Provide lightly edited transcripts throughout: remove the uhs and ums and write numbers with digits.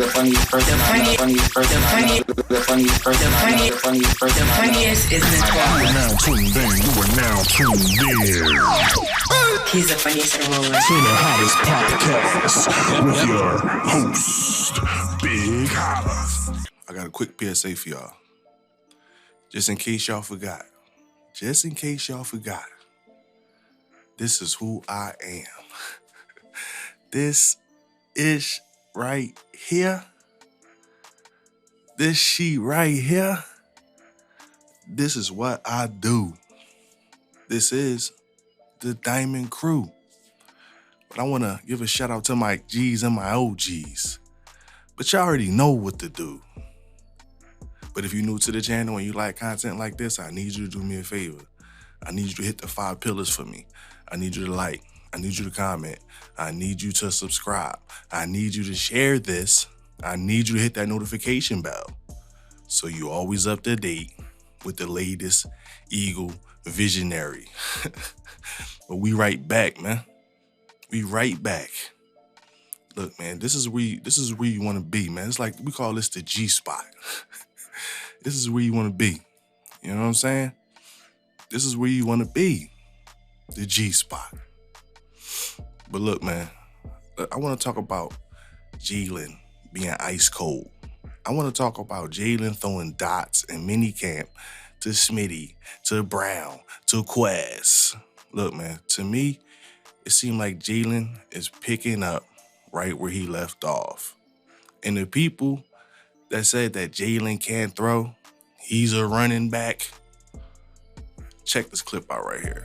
funniest person I know. The funniest is Miss Paul. You are now tuned in. He's the funniest in the world. To the hottest podcast with your host, Big Holla. I got a quick PSA for y'all. Just in case y'all forgot. This is who I am. This ish right here. This sheet right here. This is what I do. This is the Diamond Crew. But I want to give a shout out to my G's and my OGs. But y'all already know what to do. But if you're new to the channel and you like content like this, I need you to do me a favor. I need you to hit the 5 pillars for me. I need you to like. I need you to comment. I need you to subscribe. I need you to share this. I need you to hit that notification bell so you're always up to date with the latest Eagle Visionary. But we right back, man. We right back. Look, man, this is where you want to be, man. It's like we call this the G spot. This is where you want to be. You know what I'm saying? This is where you want to be. The G spot. But look, man, I want to talk about Jalen being ice cold. I want to talk about Jalen throwing dots in minicamp to Smitty, to Brown, to Quez. Look, man, to me, it seemed like Jalen is picking up right where he left off. And the people that said that Jalen can't throw, he's a running back, check this clip out right here.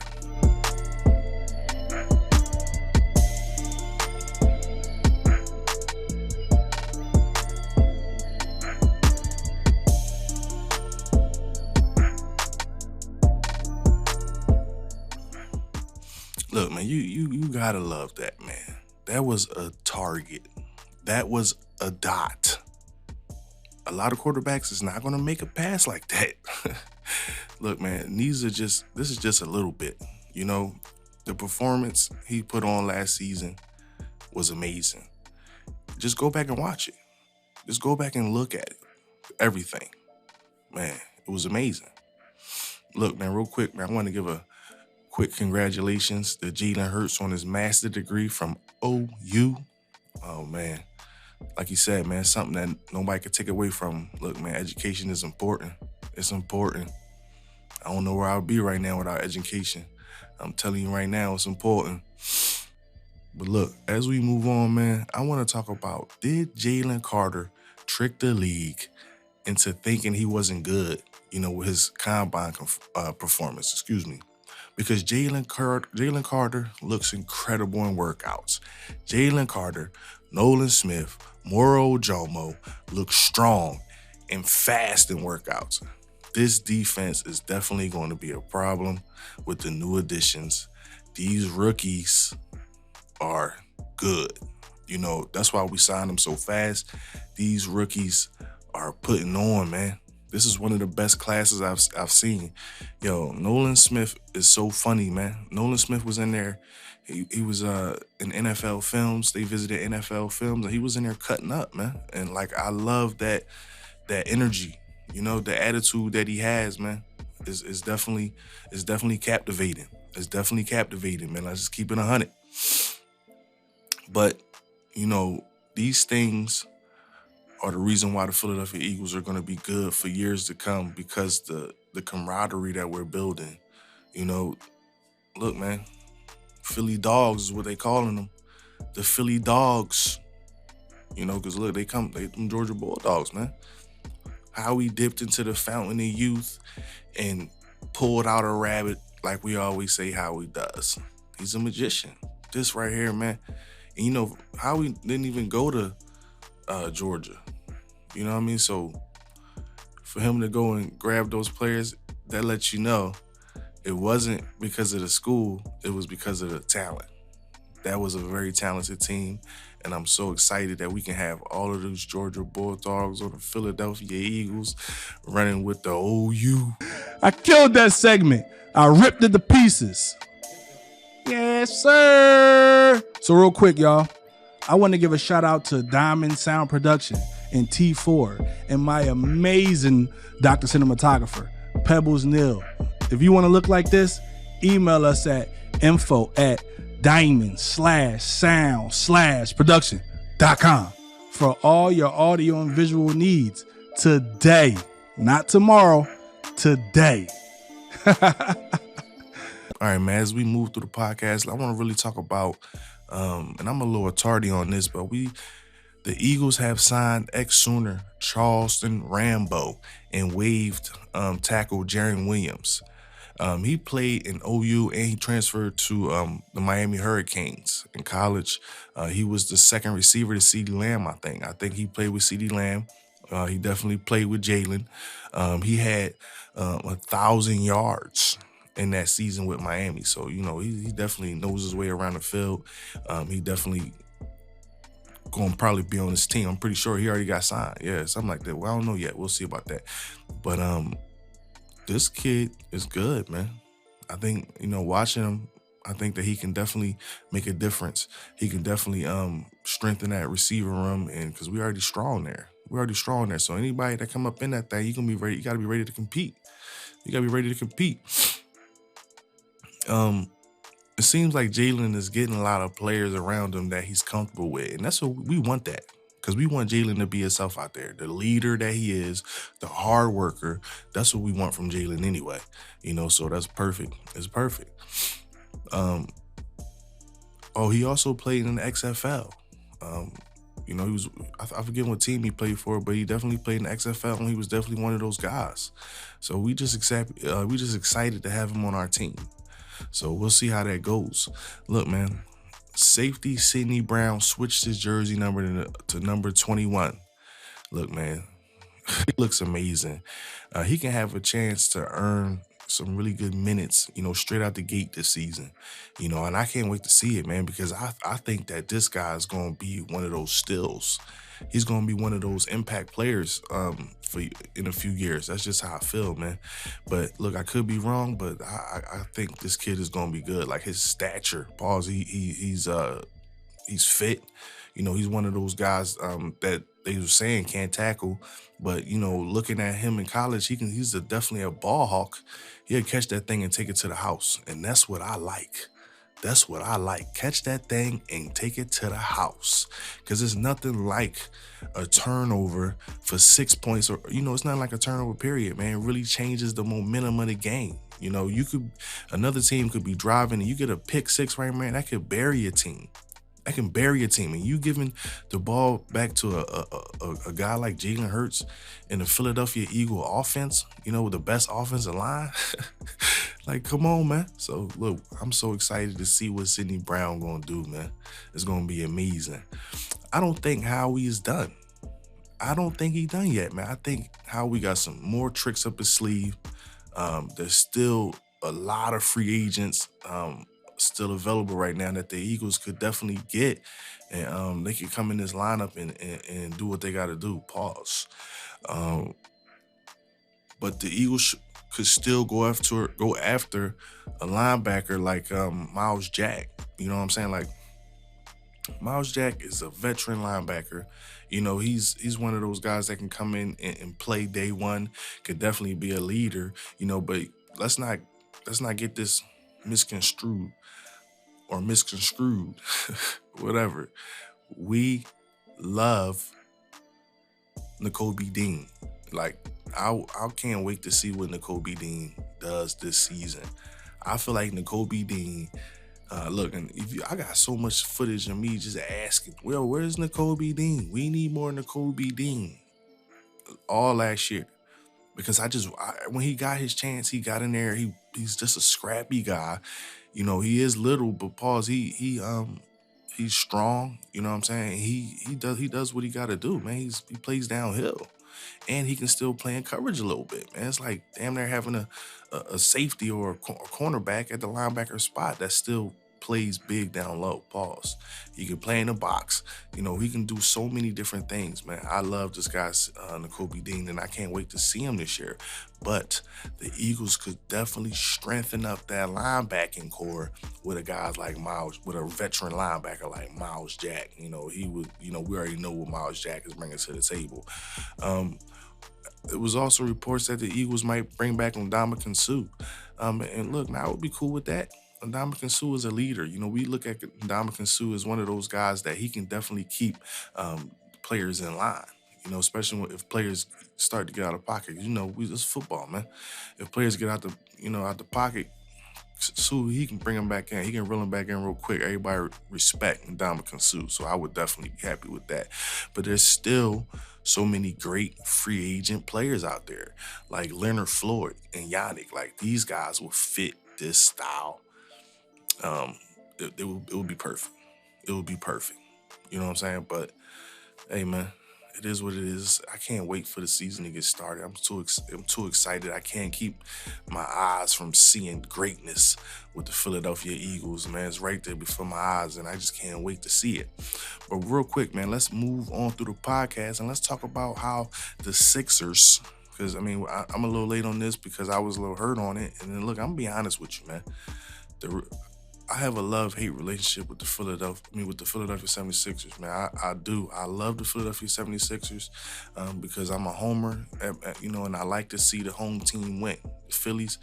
Look, man, you gotta love that, man. That was a target. That was a dot. A lot of quarterbacks is not gonna make a pass like that. Look, man, this is just a little bit. You know, the performance he put on last season was amazing. Just go back and watch it. Just go back and look at it. Everything. Man, it was amazing. Look, man, real quick, man, I want to give a quick congratulations to Jalen Hurts on his master's degree from OU. Oh, man. Like you said, man, something that nobody could take away from. Look, man, education is important. It's important. I don't know where I would be right now without education. I'm telling you right now, it's important. But look, as we move on, man, I want to talk about, did Jalen Carter trick the league into thinking he wasn't good, you know, with his combine performance, because Jalen Carter looks incredible in workouts. Jalen Carter, Nolan Smith, Moro Jomo look strong and fast in workouts. This defense is definitely going to be a problem with the new additions. These rookies are good. You know, that's why we signed them so fast. These rookies are putting on, man. This is one of the best classes I've seen. Yo, Nolan Smith is so funny, man. Nolan Smith was in there. He was in NFL Films. They visited NFL Films, and he was in there cutting up, man. And like, I love that energy. You know, the attitude that he has, man, is definitely captivating. It's definitely captivating, man. Let's just keep it 100. But you know, these things are the reason why the Philadelphia Eagles are going to be good for years to come, because the camaraderie that we're building. You know, look, man, Philly Dogs is what they calling them. The Philly Dogs. You know, because look, they them Georgia Bulldogs, man. How he dipped into the fountain of youth and pulled out a rabbit, like we always say how he does. He's a magician. This right here, man. And you know, how he didn't even go to Georgia. You know what I mean? So for him to go and grab those players, that lets you know it wasn't because of the school, it was because of the talent. That was a very talented team, and I'm so excited that we can have all of those Georgia Bulldogs or the Philadelphia Eagles running with the OU. I killed that segment. I ripped it to pieces. Yes, sir. So real quick, y'all. I want to give a shout out to Diamond Sound Production and T4 and my amazing Dr. Cinematographer, Pebbles Neal. If you want to look like this, email us at info@diamond/sound/production.com for all your audio and visual needs today, not tomorrow, today. All right, man, as we move through the podcast, I want to really talk about, and I'm a little tardy on this, but the Eagles have signed ex-Sooner Charleston Rambo and waived tackle Jaron Williams. He played in OU and he transferred to the Miami Hurricanes in college. He was the second receiver to CeeDee Lamb, I think. I think he played with CeeDee Lamb. He definitely played with Jalen. He had 1,000 yards in that season with Miami. So, you know, he definitely knows his way around the field. He definitely going to probably be on his team. I'm pretty sure he already got signed. Yeah, something like that. Well, I don't know yet. We'll see about that. But this kid is good, man. I think, you know, watching him, I think that he can definitely make a difference. He can definitely strengthen that receiver room, and because we already strong there. So anybody that come up in that thing, you gonna be ready. You gotta be ready to compete. It seems like Jalen is getting a lot of players around him that he's comfortable with, and that's what we want. That because we want Jalen to be himself out there, the leader that he is, the hard worker. That's what we want from Jalen anyway. You know, so that's perfect. It's perfect. He also played in the XFL. You know, I forget what team he played for, but he definitely played in the XFL, and he was definitely one of those guys. So we just excited to have him on our team. So we'll see how that goes. Look, man, safety Sidney Brown switched his jersey number to number 21. Look, man, he looks amazing. He can have a chance to earn some really good minutes, you know, straight out the gate this season, you know, and I can't wait to see it, man, because I think that this guy is going to be one of those stills. He's going to be one of those impact players in a few years. That's just how I feel, man. But look, I could be wrong, but I think this kid is going to be good. Like his stature, he's fit. You know, he's one of those guys that they were saying can't tackle, but you know, looking at him in college, he's definitely a ball hawk. He'll catch that thing and take it to the house, and that's what I like. Catch that thing and take it to the house, because it's nothing like a turnover for 6 points, or you know, it's not like a turnover period, man. It really changes the momentum of the game. You know, another team could be driving and you get a pick six, right, man? That could bury a team. And you giving the ball back to a guy like Jalen Hurts in the Philadelphia Eagle offense, you know, with the best offensive line. Like, come on, man. So, look, I'm so excited to see what Sidney Brown going to do, man. It's going to be amazing. I don't think Howie is done. I don't think he's done yet, man. I think Howie got some more tricks up his sleeve. There's still a lot of free agents still available right now that the Eagles could definitely get, and they could come in this lineup and do what they got to do. Pause. But the Eagles could still go after a linebacker like Miles Jack. You know what I'm saying? Like, Miles Jack is a veteran linebacker. You know, he's one of those guys that can come in and play day one, could definitely be a leader, you know, but let's not get this misconstrued, whatever. We love Nakobe Dean. Like, I can't wait to see what Nakobe Dean does this season. I feel like Nakobe Dean, look, and I got so much footage of me just asking, well, where's Nakobe Dean? We need more Nakobe Dean all last year. Because when he got his chance, he got in there. He's just a scrappy guy. You know, he is little, but pause. He's strong. You know what I'm saying? He does what he got to do, man. He plays downhill, and he can still play in coverage a little bit, man. It's like damn near having a safety or a cornerback at the linebacker spot that still plays big down low, pause. He can play in the box. You know, he can do so many different things, man. I love this guy, Nakobe Dean, and I can't wait to see him this year. But the Eagles could definitely strengthen up that linebacking core with a guy like Miles, with a veteran linebacker like Miles Jack. You know, he would, you know, we already know what Miles Jack is bringing to the table. It was also reports that the Eagles might bring back Ndamukong Suh. And look, now I would be cool with that. Ndamukong Suh is a leader. You know, we look at Ndamukong Suh as one of those guys that he can definitely keep players in line. You know, especially if players start to get out of pocket. You know, it's football, man. If players get out the pocket, Suh, he can bring them back in. He can reel them back in real quick. Everybody respect Ndamukong Suh, so I would definitely be happy with that. But there's still so many great free agent players out there, like Leonard Floyd and Yannick. Like, these guys will fit this style. It would be perfect. It would be perfect. You know what I'm saying? But hey, man, it is what it is. I can't wait for the season to get started. I'm too excited. I can't keep my eyes from seeing greatness with the Philadelphia Eagles, man. It's right there before my eyes, and I just can't wait to see it. But real quick, man, let's move on through the podcast, and let's talk about how the Sixers, because, I mean, I'm a little late on this because I was a little hurt on it. And then, look, I'm going to be honest with you, man. I have a love-hate relationship with the Philadelphia 76ers, man. I do. I love the Philadelphia 76ers because I'm a homer, you know, and I like to see the home team win. The Phillies,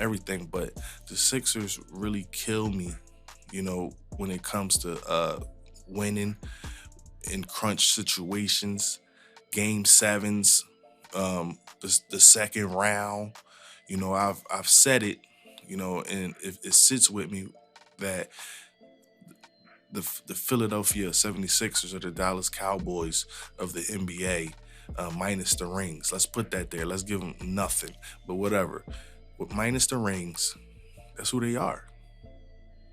everything. But the Sixers really kill me, you know, when it comes to winning in crunch situations, game sevens, the second round. You know, I've said it, you know, and it sits with me that the Philadelphia 76ers are the Dallas Cowboys of the NBA, minus the rings. Let's put that there. Let's give them nothing, but whatever. With minus the rings, that's who they are.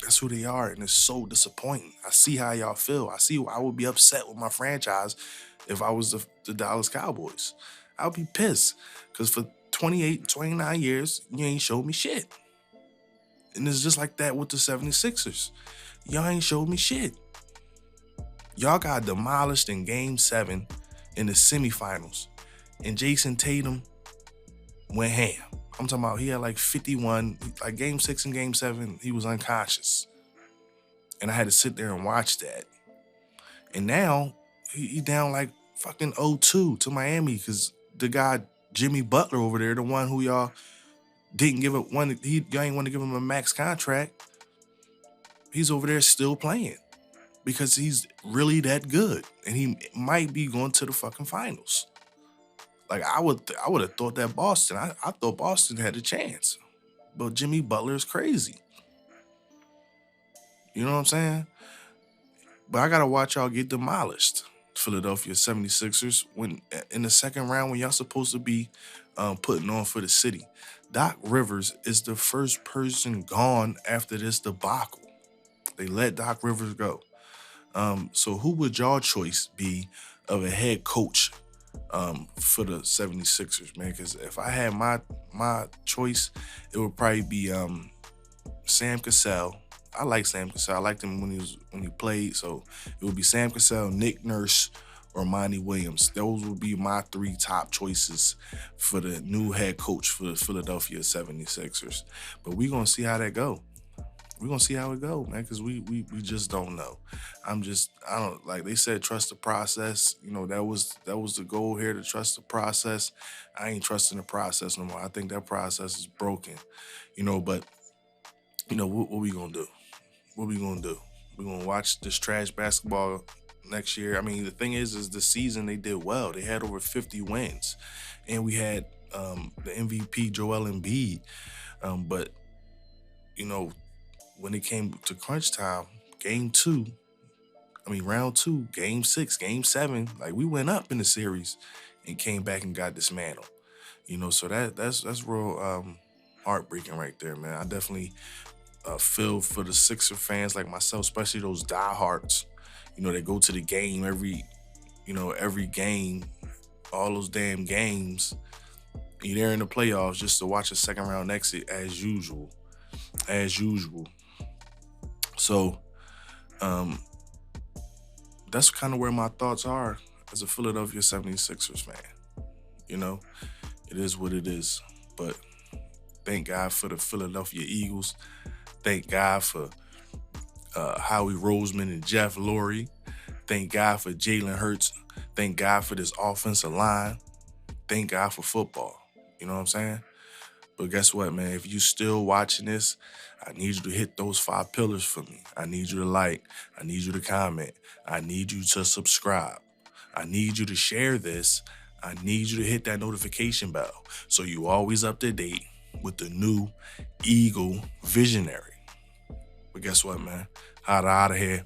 That's who they are, and it's so disappointing. I see how y'all feel. I would be upset with my franchise if I was the Dallas Cowboys. I would be pissed because for 28, 29 years, you ain't showed me shit. And it's just like that with the 76ers. Y'all ain't showed me shit. Y'all got demolished in Game 7 in the semifinals. And Jason Tatum went ham. I'm talking about he had like 51. Like Game 6 and Game 7, he was unconscious. And I had to sit there and watch that. And now, he down like fucking 0-2 to Miami because the guy, Jimmy Butler over there, the one who y'all didn't give up one. Y'all ain't want to give him a max contract. He's over there still playing because he's really that good, and he might be going to the fucking finals. Like I would have thought that Boston. I thought Boston had a chance, but Jimmy Butler is crazy. You know what I'm saying? But I gotta watch y'all get demolished, Philadelphia 76ers, when in the second round when y'all supposed to be putting on for the city. Doc Rivers is the first person gone after this debacle. They let Doc Rivers go. So who would y'all choice be of a head coach for the 76ers, man? Because if I had my choice, it would probably be Sam Cassell. I like Sam Cassell. I liked him when he played. So it would be Sam Cassell, Nick Nurse, or Monty Williams. Those would be my three top choices for the new head coach for the Philadelphia 76ers. But we're going to see how that go. We're going to see how it go, man, because we just don't know. Like they said, trust the process. You know, that was the goal here, to trust the process. I ain't trusting the process no more. I think that process is broken, you know, but, you know, what we going to do? What we going to do? We're going to watch this trash basketball next year. I mean, the thing is this season they did well. They had over 50 wins, and we had the MVP Joel Embiid. But you know, when it came to crunch time, round 2, Game 6, Game 7, like we went up in the series and came back and got dismantled. You know, so that's real heartbreaking right there, man. I definitely feel for the Sixer fans like myself, especially those diehards. You know, they go to the game every game, all those damn games. You're there in the playoffs just to watch a second round exit as usual. So that's kind of where my thoughts are as a Philadelphia 76ers fan. You know, it is what it is. But thank God for the Philadelphia Eagles. Thank God for Howie Roseman and Jeff Lurie. Thank God for Jalen Hurts. Thank God for this offensive line. Thank God for football. You know what I'm saying? But guess what, man? If you still watching this, I need you to hit those 5 pillars for me. I need you to like. I need you to comment. I need you to subscribe. I need you to share this. I need you to hit that notification bell so you always up to date with the new Eagle Visionary. But guess what, man? Out of here.